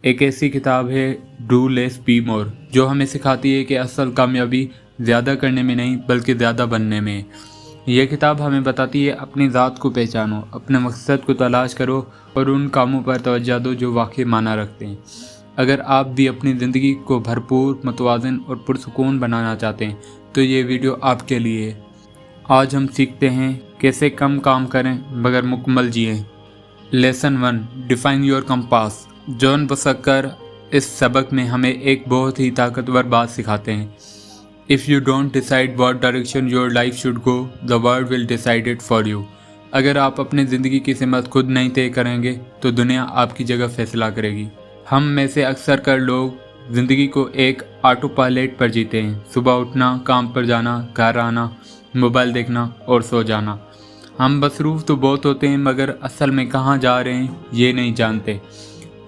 एक ऐसी किताब है डू लेस बी मोर, जो हमें सिखाती है कि असल कामयाबी ज़्यादा करने में नहीं बल्कि ज़्यादा बनने में है। यह किताब हमें बताती है अपनी ज़ात को पहचानो, अपने मकसद को तलाश करो और उन कामों पर तवज्जो दो जो वाकई माना रखते हैं। अगर आप भी अपनी ज़िंदगी को भरपूर, मुतवाज़िन और पुरसुकून बनाना चाहते हैं तो ये वीडियो आपके लिए है। आज हम सीखते हैं कैसे कम काम करें मगर मुकम्मल जिएं। Lesson 1, define your compass. John बसकर इस सबक में हमें एक बहुत ही ताकतवर बात सिखाते हैं। If you don't decide what direction your life should go, the world will decide it for you. अगर आप अपनी ज़िंदगी की सिमत खुद नहीं तय करेंगे तो दुनिया आपकी जगह फैसला करेगी। हम में से अक्सर कर लोग ज़िंदगी को एक ऑटो पायलट पर जीते हैं। सुबह उठना, काम पर जाना, घर आना, मोबाइल देखना और सो जाना। हम मसरूफ़ तो बहुत होते हैं मगर असल में कहाँ जा रहे हैं ये नहीं जानते।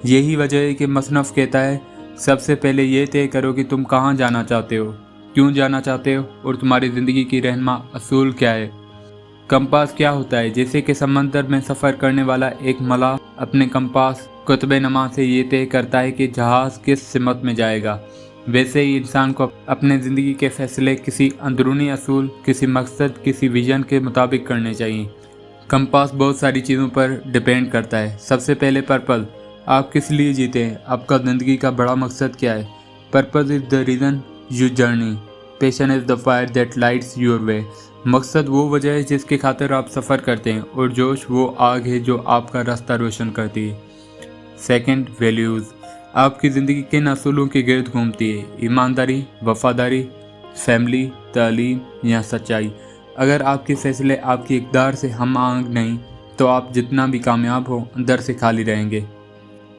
यही वजह है कि मसनफ़ कहता है सबसे पहले ये तय करो कि तुम कहाँ जाना चाहते हो, क्यों जाना चाहते हो और तुम्हारी ज़िंदगी की रहनुमा असूल क्या है। कंपास क्या होता है? जैसे कि समंदर में सफ़र करने वाला एक मलाह अपने कंपास कुतुब नमा से ये तय करता है कि जहाज़ किस सिमत में जाएगा, वैसे ही इंसान को अपने ज़िंदगी के फ़ैसले किसी अंदरूनी असूल, किसी मकसद, किसी विजन के मुताबिक करने चाहिए। कंपास बहुत सारी चीज़ों पर डिपेंड करता है। सबसे पहले पर्पल, आप किस लिए जीते हैं, आपका ज़िंदगी का बड़ा मकसद क्या है। Purpose is the reason you journey, passion is the fire that lights your way. मकसद वो वजह है जिसके खातिर आप सफ़र करते हैं और जोश वो आग है जो आपका रास्ता रोशन करती है। सेकंड, वैल्यूज़, आपकी ज़िंदगी किन असूलों के गिर्द घूमती है? ईमानदारी, वफ़ादारी, फैमिली, तालीम या सच्चाई। अगर आपके फ़ैसले आपकी इक़दार से हम आहंग नहीं तो आप जितना भी कामयाब हो अंदर से खाली रहेंगे।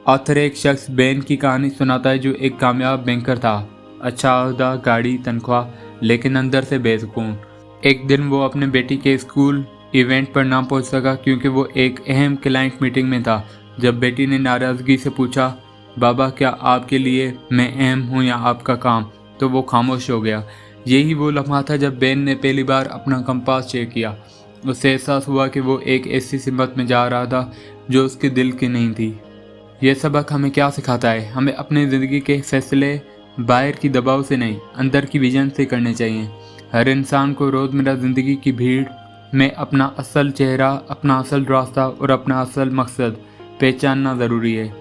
ऑथर एक शख्स बेन की कहानी सुनाता है जो एक कामयाब बैंकर था। अच्छा ओहदा, गाड़ी, तनख्वाह, लेकिन अंदर से बेसुकून। एक दिन वो अपने बेटी के स्कूल इवेंट पर ना पहुंच सका क्योंकि वो एक अहम क्लाइंट मीटिंग में था। जब बेटी ने नाराज़गी से पूछा, बाबा क्या आपके लिए मैं अहम हूँ या आपका काम, तो वो खामोश हो गया। यही वो लम्हा था जब बेन ने पहली बार अपना कंपास चेक किया। उसे एहसास हुआ कि वो एक ऐसी सिमत में जा रहा था जो उसके दिल की नहीं थी। यह सबक हमें क्या सिखाता है? हमें अपनी ज़िंदगी के फैसले बाहर की दबाव से नहीं, अंदर की विजन से करने चाहिए। हर इंसान को रोज़मर्रा ज़िंदगी की भीड़ में अपना असल चेहरा, अपना असल रास्ता और अपना असल मकसद पहचानना ज़रूरी है।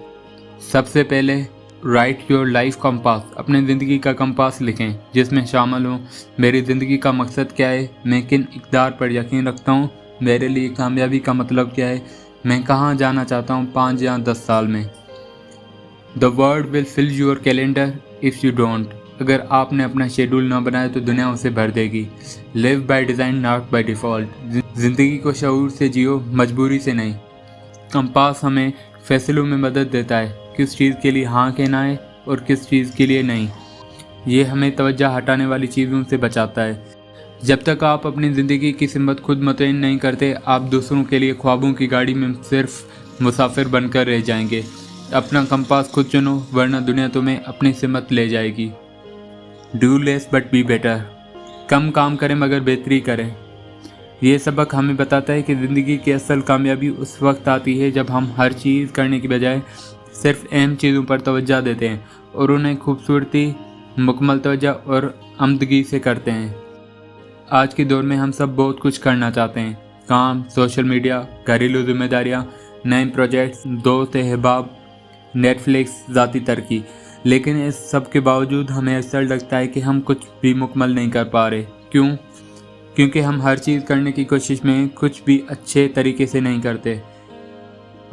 सबसे पहले राइट योर लाइफ कंपास, अपनी ज़िंदगी का कंपास लिखें जिसमें शामिल हो मेरी ज़िंदगी का मकसद क्या है, मैं किन इक़दार पर यकीन रखता हूँ, मेरे लिए कामयाबी का मतलब क्या है, मैं कहाँ जाना चाहता हूँ 5 या 10 साल में। The world will fill your calendar if you don't. अगर आपने अपना शेड्यूल ना बनाया तो दुनिया उसे भर देगी। Live by design not by default. ज़िंदगी को शऊर से जियो, मजबूरी से नहीं। कंपास हमें फैसलों में मदद देता है, किस चीज़ के लिए हाँ कहना है और किस चीज़ के लिए नहीं। ये हमें तवज्जो हटाने वाली चीज़ों से बचाता है। जब तक आप अपनी ज़िंदगी की सिमत खुद मुतय्यन नहीं करते, आप दूसरों के लिए ख्वाबों की गाड़ी में सिर्फ मुसाफिर बनकर रह जाएंगे। अपना कंपास खुद चुनो वरना दुनिया तुम्हें अपनी सिमत ले जाएगी। Do less but be better, कम काम करें मगर बेहतरी करें। ये सबक हमें बताता है कि ज़िंदगी की असल कामयाबी उस वक्त आती है जब हम हर चीज़ करने की बजाय सिर्फ अहम चीज़ों पर तवज्जो देते हैं और उन्हें खूबसूरती, मुकम्मल तवज्जो और अमदगी से करते हैं। आज के दौर में हम सब बहुत कुछ करना चाहते हैं, काम, सोशल मीडिया, घरेलू जिम्मेदारियाँ, नए प्रोजेक्ट्स, दोस्त अहबाब, नेटफ्लिक्स, ज़ाती तरक्की। लेकिन इस सब के बावजूद हमें ऐसा लगता है कि हम कुछ भी मुकम्मल नहीं कर पा रहे। क्यों? क्योंकि हम हर चीज़ करने की कोशिश में कुछ भी अच्छे तरीके से नहीं करते।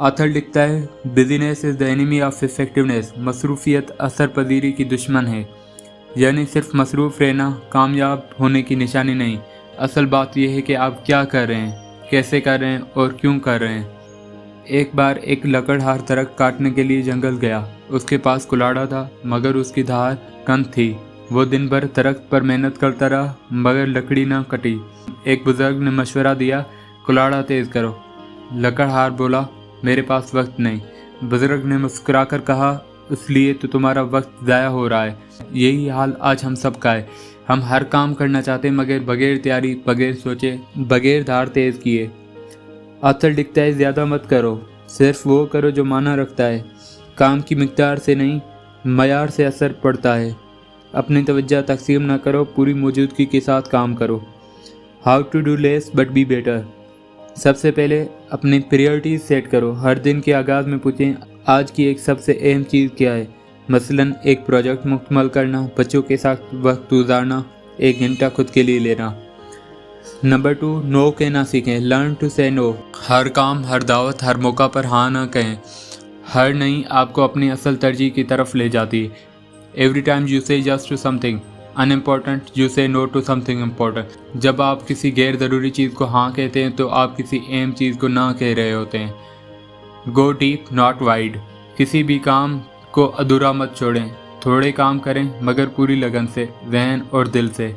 ऑथर लिखता है busyness is the enemy of effectiveness. मसरूफियत असर पजीरी की दुश्मन है। यानी सिर्फ मसरूफ़ रहना कामयाब होने की निशानी नहीं। असल बात यह है कि आप क्या कर रहे हैं, कैसे कर रहे हैं और क्यों कर रहे हैं। एक बार एक लकड़हार दरख्त काटने के लिए जंगल गया। उसके पास कुल्हाड़ा था मगर उसकी धार कंद थी। वो दिन भर दरख्त पर मेहनत करता रहा मगर लकड़ी न कटी। एक बुजुर्ग ने मशवरा दिया, कुल्हाड़ा तेज़ करो। लकड़हार बोला, मेरे पास वक्त नहीं। बुजुर्ग ने मुस्कुराकर कहा, इसलिए तो तुम्हारा वक्त ज़ाया हो रहा है। यही हाल आज हम सब का है। हम हर काम करना चाहते हैं मगर बगैर तैयारी, बगैर सोचे, बगैर धार तेज़ किए। ऑथर लिखता है ज़्यादा मत करो, सिर्फ वो करो जो माना रखता है। काम की मिकदार से नहीं, मयार से असर पड़ता है। अपनी तवज्जो तकसीम ना करो, पूरी मौजूदगी के साथ काम करो। How to do less but be better. सबसे पहले अपनी प्रायोरिटीज सेट करो। हर दिन के आगाज़ में पूछें, आज की एक सबसे अहम चीज़ क्या है। मसलन एक प्रोजेक्ट मुकम्मल करना, बच्चों के साथ वक्त गुजारना, 1 घंटा खुद के लिए लेना। नंबर 2, नो कहना सीखें। लर्न टू से नो। हर काम, हर दावत, हर मौका पर हाँ ना कहें। हर नहीं आपको अपनी असल तरजीह की तरफ ले जाती है। Every time you say yes to something unimportant, you say no to something important. जब आप किसी गैर ज़रूरी चीज़ को हाँ कहते हैं तो आप किसी अहम चीज़ को ना कह रहे होते हैं। Go deep not wide. किसी भी काम को अधूरा मत छोड़ें। थोड़े काम करें मगर पूरी लगन से, ज़हन और दिल से।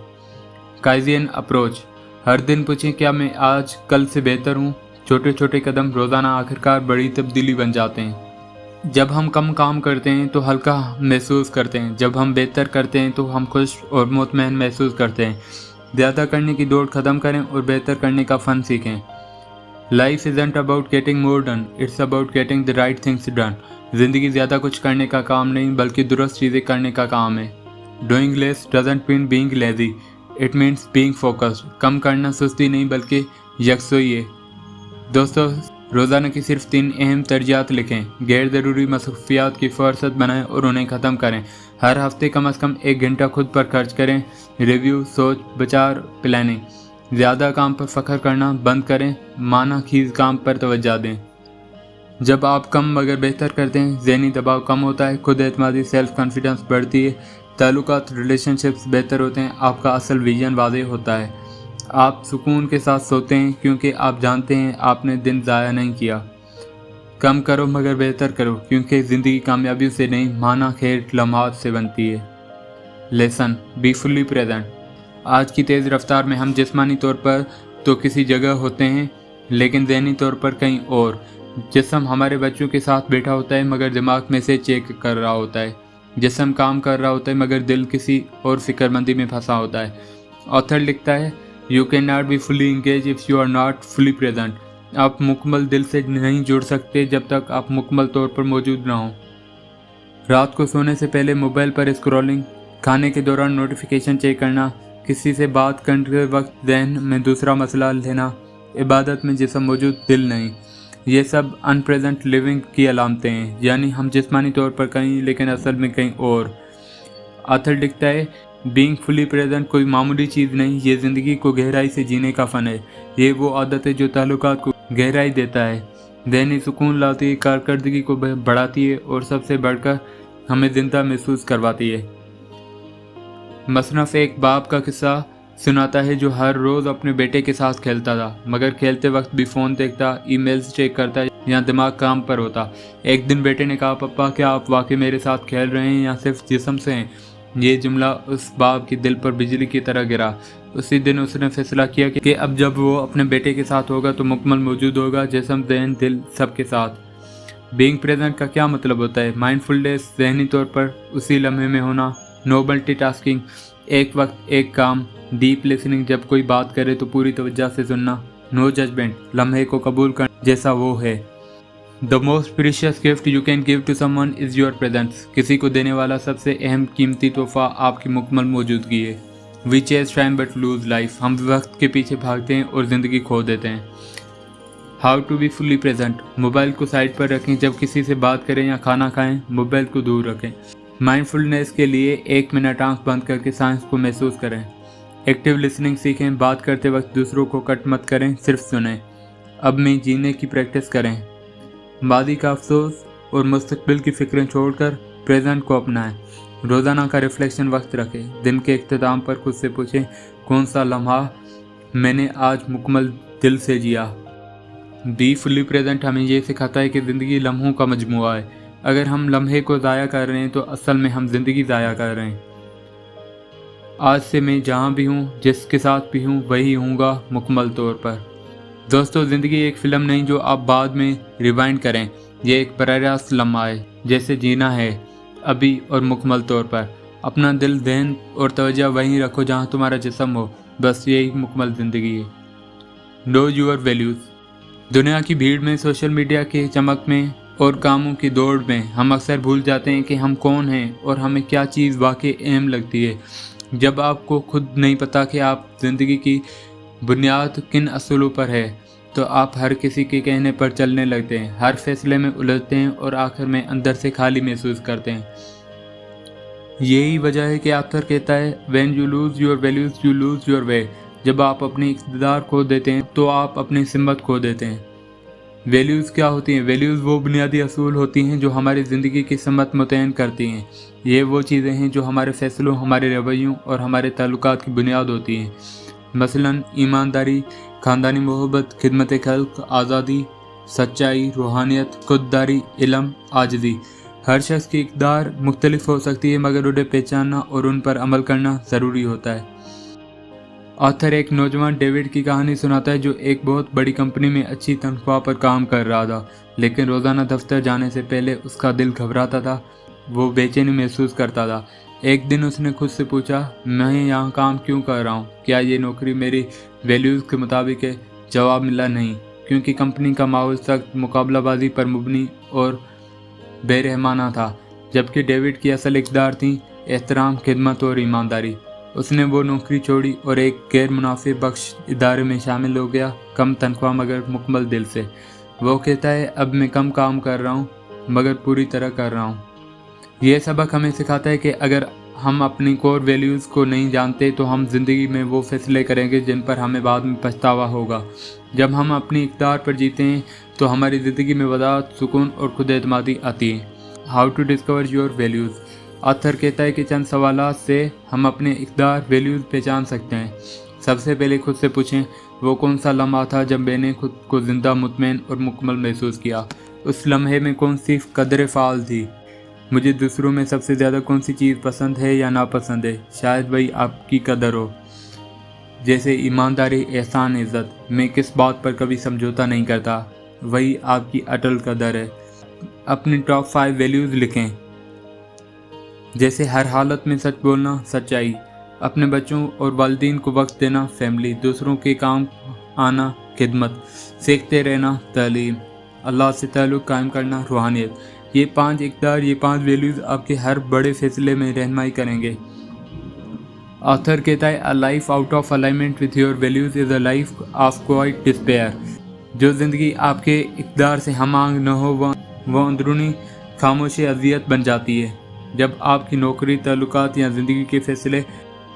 काइजियन अप्रोच। हर दिन पूछें, क्या मैं आज कल से बेहतर हूँ। छोटे छोटे कदम रोज़ाना आखिरकार बड़ी तब्दीली बन जाते हैं। जब हम कम काम करते हैं तो हल्का महसूस करते हैं। जब हम बेहतर करते हैं तो हम खुश और मुतमईन महसूस करते हैं। ज़्यादा करने की दौड़ ख़त्म करें और बेहतर करने का फ़न सीखें। Life isn't about getting more done, it's about getting the right things done. ज़िंदगी ज़्यादा कुछ करने का काम नहीं बल्कि दुरुस्त चीज़ें करने का काम है। Doing less doesn't mean being lazy, it means being focused. कम करना सुस्ती नहीं बल्कि यकसोई है। दोस्तों, रोज़ाना की सिर्फ 3 अहम तरजीहात लिखें। गैर ज़रूरी मसरूफियात की फ़ुर्सत बनाएं और उन्हें ख़त्म करें। हर हफ्ते कम से कम 1 घंटा खुद पर खर्च करें। रिव्यू, सोच, विचार, प्लानिंग। ज़्यादा काम पर फ़ख्र करना बंद करें, माना खीज़ काम पर तवज्जो दें। जब आप कम मगर बेहतर करते हैं, ज़हनी दबाव कम होता है, खुद एतमादी, सेल्फ कॉन्फिडेंस बढ़ती है, ताल्लुकात, रिलेशनशिप्स बेहतर होते हैं, आपका असल विजन वाज़ेह होता है। आप सुकून के साथ सोते हैं क्योंकि आप जानते हैं आपने दिन ज़ाया नहीं किया। कम करो मगर बेहतर करो, क्योंकि ज़िंदगी कामयाबियों से नहीं, माना खैर लम्हात से बनती है। Lesson, B fully present. आज की तेज़ रफ्तार में हम जिस्मानी तौर पर तो किसी जगह होते हैं लेकिन ज़हनी तौर पर कहीं और। जिस्म हमारे बच्चों के साथ बैठा होता है मगर दिमाग में से चेक कर रहा होता है। जिस्म काम कर रहा होता है मगर दिल किसी और फिक्रमंदी में फंसा होता है। ऑथर लिखता है, you can not be fully engage if you are not fully present. आप मुकम्मल दिल से नहीं जुड़ सकते जब तक आप मुकम्मल तौर पर मौजूद ना हों। रात को सोने से पहले मोबाइल पर स्क्रॉलिंग, खाने के दौरान नोटिफिकेशन चेक करना, किसी से बात करते वक्त जहन में दूसरा मसला लेना, इबादत में जिस्म मौजूद दिल नहीं, ये सब अनप्रेजेंट लिविंग की अलामतें हैं। यानी हम जिस्मानी तौर पर कहीं लेकिन असल में कहीं और। ऑथर लिखता है, बीइंग फुली प्रेजेंट कोई मामूली चीज़ नहीं, ये ज़िंदगी को गहराई से जीने का फ़न है। ये वो आदत है जो ताल्लुकात को गहराई देता है, ज़हनी सुकून लाती है, कारकर्दगी को बढ़ाती है और सबसे बढ़कर हमें ज़िंदा महसूस करवाती है। मसनफ़ एक बाप का किस्सा सुनाता है जो हर रोज़ अपने बेटे के साथ खेलता था, मगर खेलते वक्त भी फ़ोन देखता, ईमेल्स चेक करता या दिमाग काम पर होता। एक दिन बेटे ने कहा, पप्पा क्या आप वाकई मेरे साथ खेल रहे हैं या सिर्फ जिस्म से हैं। ये जुमला उस बाप के दिल पर बिजली की तरह गिरा। उसी दिन उसने फैसला किया कि अब जब वो अपने बेटे के साथ होगा तो मुकम्मल मौजूद होगा, जिस्म, ज़हन, दिल सब के साथ। बीइंग प्रेजेंट का क्या मतलब होता है? माइंडफुलनेस, ज़हनी तौर पर उसी लम्हे में होना। नो मल्टीटास्किंग, एक वक्त एक काम। डीप लिसनिंग, जब कोई बात करे तो पूरी तवज्जो से सुनना। नो जजमेंट, लम्हे को कबूल करना जैसा वो है। The most precious gift you can give to someone is your presence. किसी को देने वाला सबसे अहम कीमती तोहफा आपकी मुकम्मल मौजूदगी है। We chase time but lose life. हम वक्त के पीछे भागते हैं और ज़िंदगी खो देते हैं। How to be fully present. Mobile को साइड पर रखें, जब किसी से बात करें या खाना खाएं मोबाइल को दूर रखें। माइंडफुलनेस के लिए 1 मिनट आंख बंद करके सांस को महसूस करें। एक्टिव लिसनिंग सीखें, बात करते वक्त दूसरों को कट मत करें, सिर्फ सुनें। अब में जीने की प्रैक्टिस करें। मादी का अफसोस और मुस्तकबिल की फ़िक्रें छोड़कर प्रेजेंट को अपनाएं। रोज़ाना का रिफ्लेक्शन वक्त रखें। दिन के इख्तिताम पर खुद से पूछें, कौन सा लम्हा मैंने आज मुकम्मल दिल से जिया। बी फुली प्रेजेंट हमें ये सिखाता है कि ज़िंदगी लम्हों का मजमूआ है। अगर हम लम्हे को ज़ाया कर रहे हैं तो असल में हम ज़िंदगी ज़ाया कर रहे हैं। आज से मैं जहाँ भी हूँ, जिसके साथ भी हूँ, वही हूँगा मुकम्मल तौर पर। दोस्तों, ज़िंदगी एक फ़िल्म नहीं जो आप बाद में रिवाइंड करें। यह एक बराह रास्त लम्हा है, जैसे जीना है अभी और मुकम्मल तौर पर। अपना दिल, ज़हन और तवज्जो वहीं रखो जहाँ तुम्हारा जिस्म हो। बस यही मुकम्मल ज़िंदगी है। Know your values. दुनिया की भीड़ में, सोशल मीडिया के चमक में اور کاموں کی دوڑ میں ہم اکثر بھول جاتے ہیں کہ ہم کون ہیں اور ہمیں کیا چیز واقعی اہم لگتی ہے۔ جب آپ کو خود نہیں پتا کہ آپ زندگی کی بنیاد کن اصولوں پر ہے تو آپ ہر کسی کے کہنے پر چلنے لگتے ہیں، ہر فیصلے میں الجھتے ہیں اور آخر میں اندر سے خالی محسوس کرتے ہیں۔ یہی وجہ ہے کہ آتھر کہتا ہے when you lose your values you lose your way۔ جب آپ اپنی اقتدار کھو دیتے ہیں تو آپ اپنی سمت کھو دیتے ہیں۔ ویلیوز کیا ہوتی ہیں؟ ویلیوز وہ بنیادی اصول ہوتی ہیں جو ہماری زندگی کی سمت متعین کرتی ہیں۔ یہ وہ چیزیں ہیں جو ہمارے فیصلوں، ہمارے رویوں اور ہمارے تعلقات کی بنیاد ہوتی ہیں۔ مثلاً ایمانداری، خاندانی محبت، خدمت خلق، آزادی، سچائی، روحانیت، خودداری، علم، عاجزی۔ ہر شخص کی اقدار مختلف ہو سکتی ہے مگر انہیں پہچاننا اور ان پر عمل کرنا ضروری ہوتا ہے۔ آتھر ایک نوجوان ڈیوڈ کی کہانی سناتا ہے جو ایک بہت بڑی کمپنی میں اچھی تنخواہ پر کام کر رہا تھا، لیکن روزانہ دفتر جانے سے پہلے اس کا دل گھبراتا تھا، وہ بے چینی محسوس کرتا تھا۔ ایک دن اس نے خود سے پوچھا، میں یہاں کام کیوں کر رہا ہوں؟ کیا یہ نوکری میری ویلیوز کے مطابق ہے؟ جواب ملا نہیں، کیونکہ کمپنی کا ماحول سخت مقابلہ بازی پر مبنی اور بے رحمانہ تھا، جبکہ ڈیوڈ کی اصل اقدار تھیں احترام، خدمت اور ایمانداری۔ اس نے وہ نوکری چھوڑی اور ایک غیر منافع بخش ادارے میں شامل ہو گیا، کم تنخواہ مگر مکمل دل سے۔ وہ کہتا ہے اب میں کم کام کر رہا ہوں مگر پوری طرح کر رہا ہوں۔ یہ سبق ہمیں سکھاتا ہے کہ اگر ہم اپنی کور ویلیوز کو نہیں جانتے تو ہم زندگی میں وہ فیصلے کریں گے جن پر ہمیں بعد میں پچھتاوا ہوگا۔ جب ہم اپنی اقدار پر جیتے ہیں تو ہماری زندگی میں وضاحت، سکون اور خود اعتمادی آتی ہے۔ How to discover your values. Author کہتا ہے کہ چند سوالات سے ہم اپنے اقدار، ویلیوز پہچان سکتے ہیں۔ سب سے پہلے خود سے پوچھیں، وہ کون سا لمحہ تھا جب میں نے خود کو زندہ، مطمئن اور مکمل محسوس کیا؟ اس لمحے میں کون سی قدریں فعال تھی؟ مجھے دوسروں میں سب سے زیادہ کون سی چیز پسند ہے یا ناپسند ہے؟ شاید وہی آپ کی قدر ہو، جیسے ایمانداری، احسان، عزت۔ میں کس بات پر کبھی سمجھوتا نہیں کرتا، وہی آپ کی اٹل قدر ہے۔ اپنی ٹاپ 5 ویلیوز لکھیں، جیسے ہر حالت میں سچ بولنا، سچائی، اپنے بچوں اور والدین کو وقت دینا، فیملی، دوسروں کے کام آنا، خدمت، سیکھتے رہنا، تعلیم، اللہ سے تعلق قائم کرنا، روحانیت۔ یہ 5 اقدار، یہ 5 ویلیوز آپ کے ہر بڑے فیصلے میں رہنمائی کریں گے۔ آتھر کہتا ہے A life out of alignment with your values is a life of quiet despair۔ جو زندگی آپ کے اقدار سے ہم آہنگ نہ ہو وہ اندرونی خاموش اذیت بن جاتی ہے۔ جب آپ کی نوکری، تعلقات یا زندگی کے فیصلے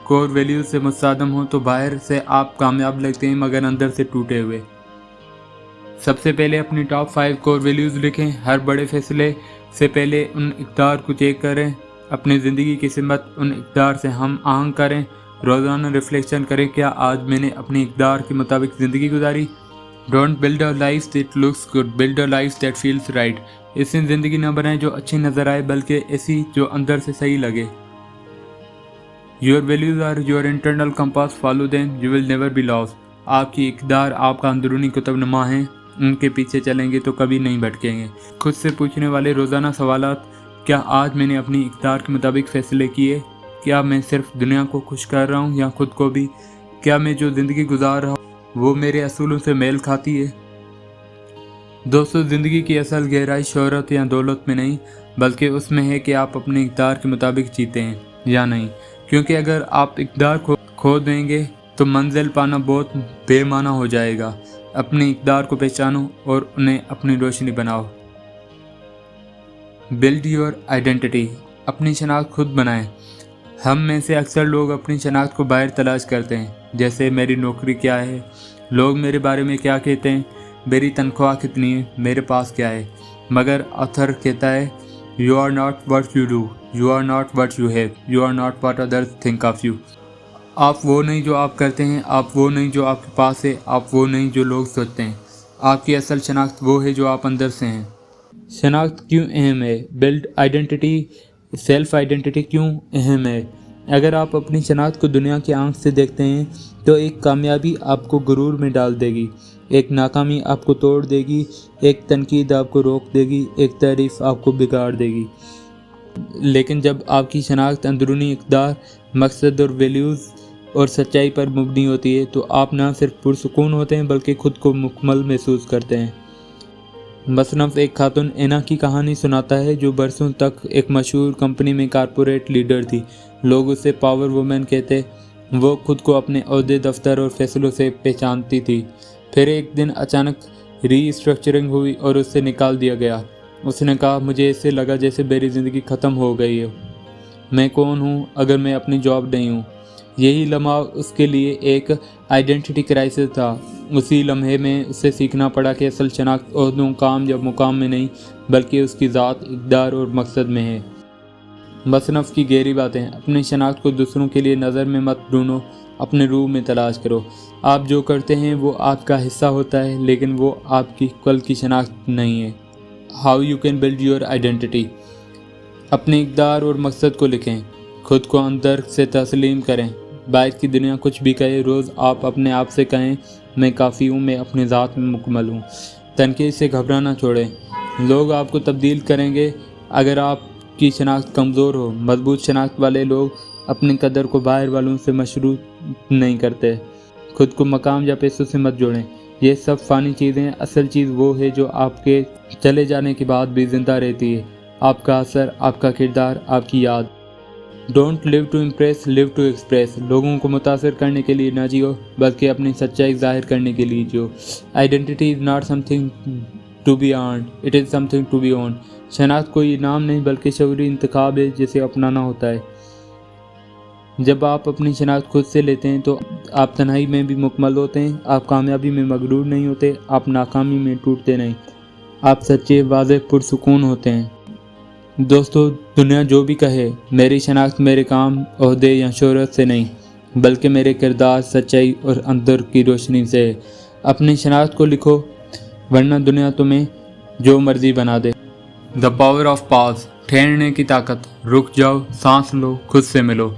کور ویلیوز سے متصادم ہوں تو باہر سے آپ کامیاب لگتے ہیں مگر اندر سے ٹوٹے ہوئے۔ سب سے پہلے اپنی ٹاپ 5 کور ویلیوز لکھیں۔ ہر بڑے فیصلے سے پہلے ان اقدار کو چیک کریں، اپنی زندگی کی سمت ان اقدار سے ہم آہنگ کریں۔ روزانہ ریفلیکشن کریں، کیا آج میں نے اپنی اقدار کے مطابق زندگی گزاری؟ Don't build a life that looks good, build a life that feels right. ایسی زندگی نہ بنائیں جو اچھی نظر آئے بلکہ ایسی جو اندر سے صحیح لگے۔ Your values are your internal compass, follow them, you will never be lost۔ آپ کی اقدار آپ کا اندرونی کتب نما ہیں، ان کے پیچھے چلیں گے تو کبھی نہیں بھٹکیں گے۔ خود سے پوچھنے والے روزانہ سوالات، کیا آج میں نے اپنی اقدار کے مطابق فیصلے کیے؟ کیا میں صرف دنیا کو خوش کر رہا ہوں یا خود کو بھی؟ کیا میں جو زندگی گزار رہا ہوں وہ میرے اصولوں سے میل کھاتی ہے؟ دوستو، زندگی کی اصل گہرائی شہرت یا دولت میں نہیں بلکہ اس میں ہے کہ آپ اپنے اقدار کے مطابق جیتے ہیں یا نہیں، کیونکہ اگر آپ اقدار کھو دیں گے تو منزل پانا بہت بے معنی ہو جائے گا۔ اپنے اقدار کو پہچانو اور انہیں اپنی روشنی بناؤ۔ Build your identity. اپنی شناخت خود بنائیں۔ ہم میں سے اکثر لوگ اپنی شناخت کو باہر تلاش کرتے ہیں، جیسے میری نوکری کیا ہے، لوگ میرے بارے میں کیا کہتے ہیں، میری تنخواہ کتنی ہے، میرے پاس کیا ہے۔ مگر آتھر کہتا ہے You are not what you do, you are not what you have, you are not what others think of you۔ آپ وہ نہیں جو آپ کرتے ہیں، آپ وہ نہیں جو آپ کے پاس ہے، آپ وہ نہیں جو لوگ سوچتے ہیں۔ آپ کی اصل شناخت وہ ہے جو آپ اندر سے ہیں۔ شناخت کیوں اہم ہے؟ بلڈ آئیڈینٹی، سیلف آئیڈینٹی کیوں اہم ہے؟ اگر آپ اپنی شناخت کو دنیا کی آنکھ سے دیکھتے ہیں تو ایک کامیابی آپ کو غرور میں ڈال دے گی، ایک ناکامی آپ کو توڑ دے گی، ایک تنقید آپ کو روک دے گی، ایک تعریف آپ کو بگاڑ دے گی۔ لیکن جب آپ کی شناخت اندرونی اقدار، مقصد اور ویلیوز اور سچائی پر مبنی ہوتی ہے تو آپ نہ صرف پرسکون ہوتے ہیں بلکہ خود کو مکمل محسوس کرتے ہیں۔ मसनफ़ एक खातून एना की कहानी सुनाता है जो बरसों तक एक मशहूर कंपनी में कारपोरेट लीडर थी। लोग उसे पावर वुमेन कहते। वो खुद को अपने ओहदे, दफ्तर और फैसलों से पहचानती थी। फिर एक दिन अचानक रीस्ट्रक्चरिंग हुई और उससे निकाल दिया गया। उसने कहा, मुझे इससे लगा जैसे मेरी ज़िंदगी ख़त्म हो गई है। मैं कौन हूँ अगर मैं अपनी जॉब नहीं हूँ? यही लम्हा उसके लिए एक आइडेंटिटी क्राइसिस था। उसी लम्हे में उसे सीखना पड़ा कि असल शनाख्त ओहदों, काम या मुकाम में नहीं, बल्कि उसकी ज़ात, इक़्तिदार और मकसद में है। मसनफ़ की गहरी बातें। अपनी शनाख्त को दूसरों के लिए नज़र में मत ढूंढो, अपने रूह में तलाश करो। आप जो करते हैं वो आपका हिस्सा होता है, लेकिन वो आपकी कल की शनाख्त नहीं है। How you can build your identity. अपने इक़्तिदार और मकसद को लिखें। खुद को अंदर से तस्लीम करें। बाहर की दुनिया कुछ भी कहे, रोज़ आप अपने आप से कहें, मैं काफ़ी हूँ, मैं अपनी ज़ात में मुकम्मल हूँ। तनकीद से घबराना छोड़ें। लोग आपको तब्दील करेंगे अगर आपकी शनाख्त कमज़ोर हो। मजबूत शनाख्त वाले लोग अपनी कदर को बाहर वालों से मशरूत नहीं करते। खुद को मकाम या पैसों से मत जोड़ें। ये सब फ़ानी चीज़ें। असल चीज़ वो है जो आपके चले जाने के बाद भी ज़िंदा रहती है। आपका असर, आपका किरदार, आपकी याद। Don't live to impress, live to express. लोगों को मुतासर करने के लिए ना जियो, बल्कि अपनी सच्चाई ज़ाहिर करने के लिए जियो। Identity is not something to be earned, it is something to be own. शनाख्त कोई इनाम नहीं बल्कि शऊरी इंतखाब है जिसे अपनाना होता है। जब आप अपनी शनाख्त खुद से लेते हैं तो आप तन्हाई में भी मुकम्मल होते हैं। आप कामयाबी में मगरूर नहीं होते, आप नाकामी में टूटते नहीं। आप सच्चे, वाज़ेह, पुरसुकून होते हैं। दोस्तों, दुनिया जो भी कहे, मेरी शनाख्त मेरे काम, ओहदे या शोहरत से नहीं, बल्कि मेरे किरदार, सच्चाई और अंदर की रोशनी से है। अपनी शनाख्त को लिखो, वरना दुनिया तुम्हें जो मर्जी बना दे। The power of pause. ठहरने की ताकत। रुक जाओ, सांस लो, खुद से मिलो।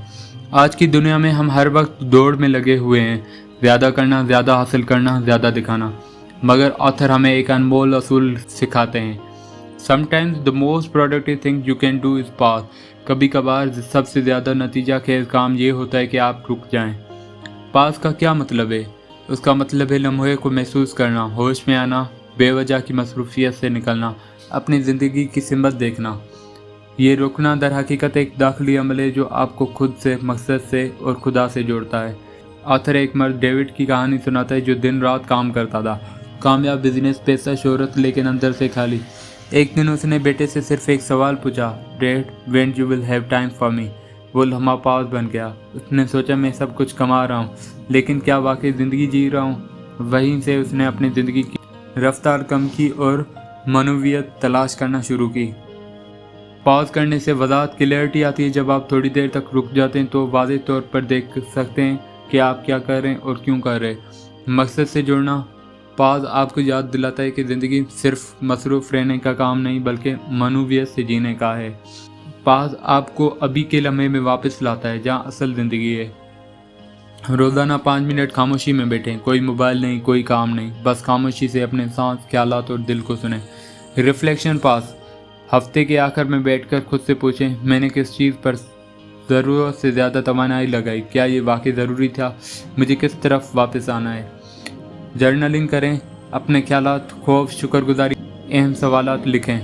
आज की दुनिया में हम हर वक्त दौड़ में लगे हुए हैं। ज़्यादा करना, ज़्यादा हासिल करना, ज़्यादा दिखाना। मगर ऑथर हमें एक अनमोल असूल सिखाते हैं। Sometimes the most productive thing you can do is pause. कभी कभार सबसे ज़्यादा नतीजा खेज काम ये होता है कि आप रुक जाएं। पास का क्या मतलब है? उसका मतलब है लम्हे को महसूस करना, होश में आना, बेवजह की मसरूफियत से निकलना, अपनी ज़िंदगी की सिमत देखना। ये रुकना दर हकीकत एक दाखिली अमल है जो आपको खुद से, मकसद से और खुदा से जोड़ता है। ऑथर एक मर्द डेविड की कहानी सुनाता है जो दिन रात काम करता था। कामयाब बिजनेस, पैसा, शोहरत, लेकिन अंदर से खाली। एक दिन उसने बेटे से सिर्फ एक सवाल पूछा, dad, when you will have time for me. वो लम्हा पास बन गया। उसने सोचा, मैं सब कुछ कमा रहा हूँ, लेकिन क्या वाकई ज़िंदगी जी रहा हूँ? वहीं से उसने अपनी ज़िंदगी की रफ्तार कम की और मनोवियत तलाश करना शुरू की। पॉज करने से वज़ाहत, क्लैरिटी आती है। जब आप थोड़ी देर तक रुक जाते हैं तो वाज़ेह तौर पर देख सकते हैं कि आप क्या कर रहे हैं और क्यों कर रहे हैं। मकसद से जुड़ना। पाज आपको याद दिलाता है कि ज़िंदगी सिर्फ मसरूफ़ रहने का काम नहीं, बल्कि मनोवियत से जीने का है। पाज आपको अभी के लम्हे में वापस लाता है जहाँ असल ज़िंदगी है। रोज़ाना 5 मिनट खामोशी में बैठें। कोई मोबाइल नहीं, कोई काम नहीं, बस खामोशी से अपने सांस, ख्यालात और दिल को सुनें। रिफ्लेक्शन पास। हफ्ते के आखिर में बैठकर खुद से पूछें, मैंने किस चीज़ पर ज़रूरत से ज़्यादा तमन्नाई लगाई? क्या ये वाकई ज़रूरी था? मुझे किस तरफ वापस आना है? जर्नलिंग करें। अपने ख्यालात, खौफ, शुक्रगुजारी, अहम सवालात लिखें।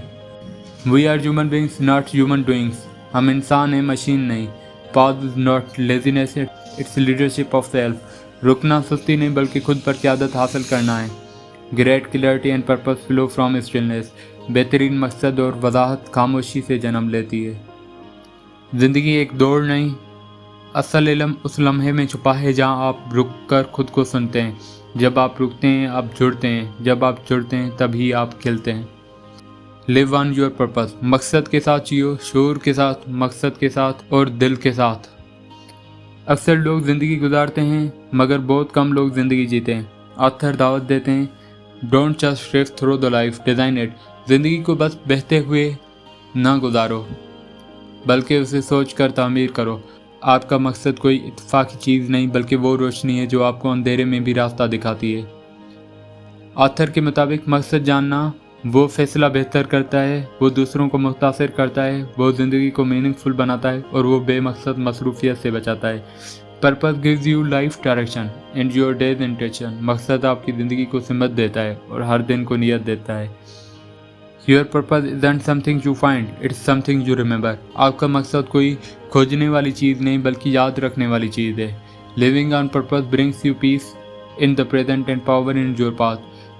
We are human beings, not human doings. हम इंसान हैं, मशीन नहीं। Pause is not laziness, it's leadership of self. रुकना सुस्ती नहीं, बल्कि खुद पर क़यादत हासिल करना है। Great clarity and purpose flow from stillness. बेहतरीन मकसद और वजाहत खामोशी से जन्म लेती है। ज़िंदगी एक दौड़ नहीं, असल इल्म उस लम्हे में छुपा है जहाँ आप रुक कर खुद को सुनते हैं। जब आप रुकते हैं आप जुड़ते हैं, जब आप जुड़ते हैं तभी आप खिलते हैं। Live on your purpose. मकसद के साथ जियो, शूर के साथ, मकसद के साथ और दिल के साथ। अक्सर लोग ज़िंदगी गुजारते हैं मगर बहुत कम लोग ज़िंदगी जीते हैं। ऑथर दावत देते हैं, don't just drift through the life, design it. ज़िंदगी को बस बहते हुए ना गुजारो, बल्कि उसे सोच कर तामीर करो। आपका मकसद कोई इत्तेफाकी चीज़ नहीं, बल्कि वो रोशनी है जो आपको अंधेरे में भी रास्ता दिखाती है। ऑथर के मुताबिक मकसद जानना वो फैसला बेहतर करता है, वो दूसरों को मुतासिर करता है, वो ज़िंदगी को मीनिंगफुल बनाता है और वो बेमकसद मसरूफियत से बचाता है। Purpose gives you life direction and your days intention. मकसद आपकी ज़िंदगी को सिमत देता है और हर दिन को नियत देता है। Your purpose isn't something you find, it's something you remember. आपका मकसद कोई खोजने वाली चीज़ नहीं बल्कि याद रखने वाली चीज़ है. Living on purpose brings you peace in the present and power in your path.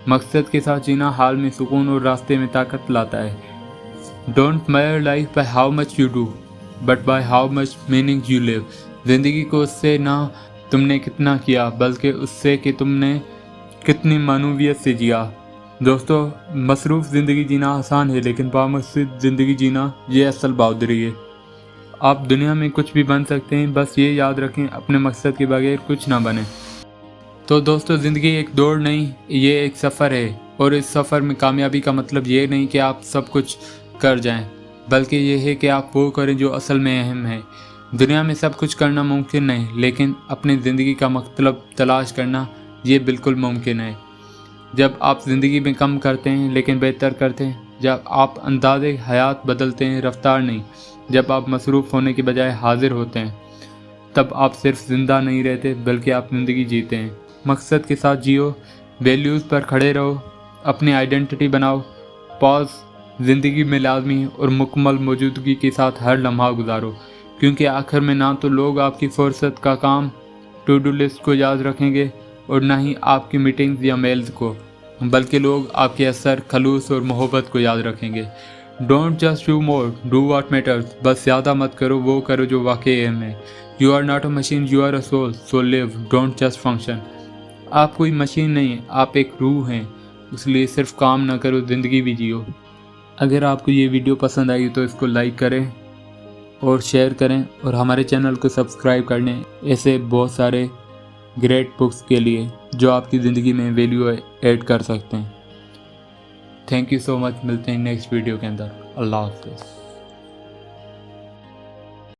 मकसद के साथ जीना हाल में सुकून और रास्ते में ताकत लाता है. Don't measure life by how much you do, but by how much meaning you live. ज़िंदगी को उससे ना तुमने कितना किया बल्कि उससे कि तुमने कितनी मानवीयत से जिया. दोस्तों, मसरूफ़ ज़िंदगी जीना आसान है लेकिन बामकसद ज़िंदगी जीना ये असल बहादुरी है. आप दुनिया में कुछ भी बन सकते हैं, बस ये याद रखें अपने मकसद के बगैर कुछ ना बने. तो दोस्तों, ज़िंदगी एक दौड़ नहीं, ये एक सफ़र है. और इस सफ़र में कामयाबी का मतलब ये नहीं कि आप सब कुछ कर जाएं, बल्कि ये है कि आप वो करें जो असल में अहम है. दुनिया में सब कुछ करना मुमकिन नहीं, लेकिन अपनी ज़िंदगी का मतलब तलाश करना ये बिल्कुल मुमकिन है. जब आप ज़िंदगी में कम करते हैं लेकिन बेहतर करते हैं, जब आप अंदाज़े हयात बदलते हैं, रफ्तार नहीं, जब आप मसरूफ़ होने के बजाय हाजिर होते हैं, तब आप सिर्फ ज़िंदा नहीं रहते बल्कि आप ज़िंदगी जीते हैं. मकसद के साथ जियो, वैल्यूज़ पर खड़े रहो, अपनी आइडेंटिटी बनाओ. पॉज ज़िंदगी में लाजमी और मुकम्मल मौजूदगी के साथ हर लम्हा गुजारो, क्योंकि आखिर में ना तो लोग आपकी फुर्सत का काम टू डू लिस्ट को याद रखेंगे और ना ही आपकी मीटिंग्स या मेल्स को, बल्कि लोग आपके असर, खलूस और मोहब्बत को याद रखेंगे. Don't just do more, do what matters. बस ज़्यादा मत करो, वो करो जो वाकई अहम है. You are not a machine, you are a soul, so live, don't just function. आप कोई मशीन नहीं, आप एक रूह हैं, इसलिए सिर्फ काम ना करो, ज़िंदगी भी जियो. अगर आपको ये वीडियो पसंद आई तो इसको लाइक करें और शेयर करें और हमारे चैनल को सब्सक्राइब कर लें ऐसे बहुत सारे ग्रेट बुक्स के लिए जो आपकी ज़िंदगी में वैल्यू ऐड कर सकते हैं. Thank you so much. मिलते हैं नेक्स्ट वीडियो के अंदर. अल्लाह हाफ़िज़.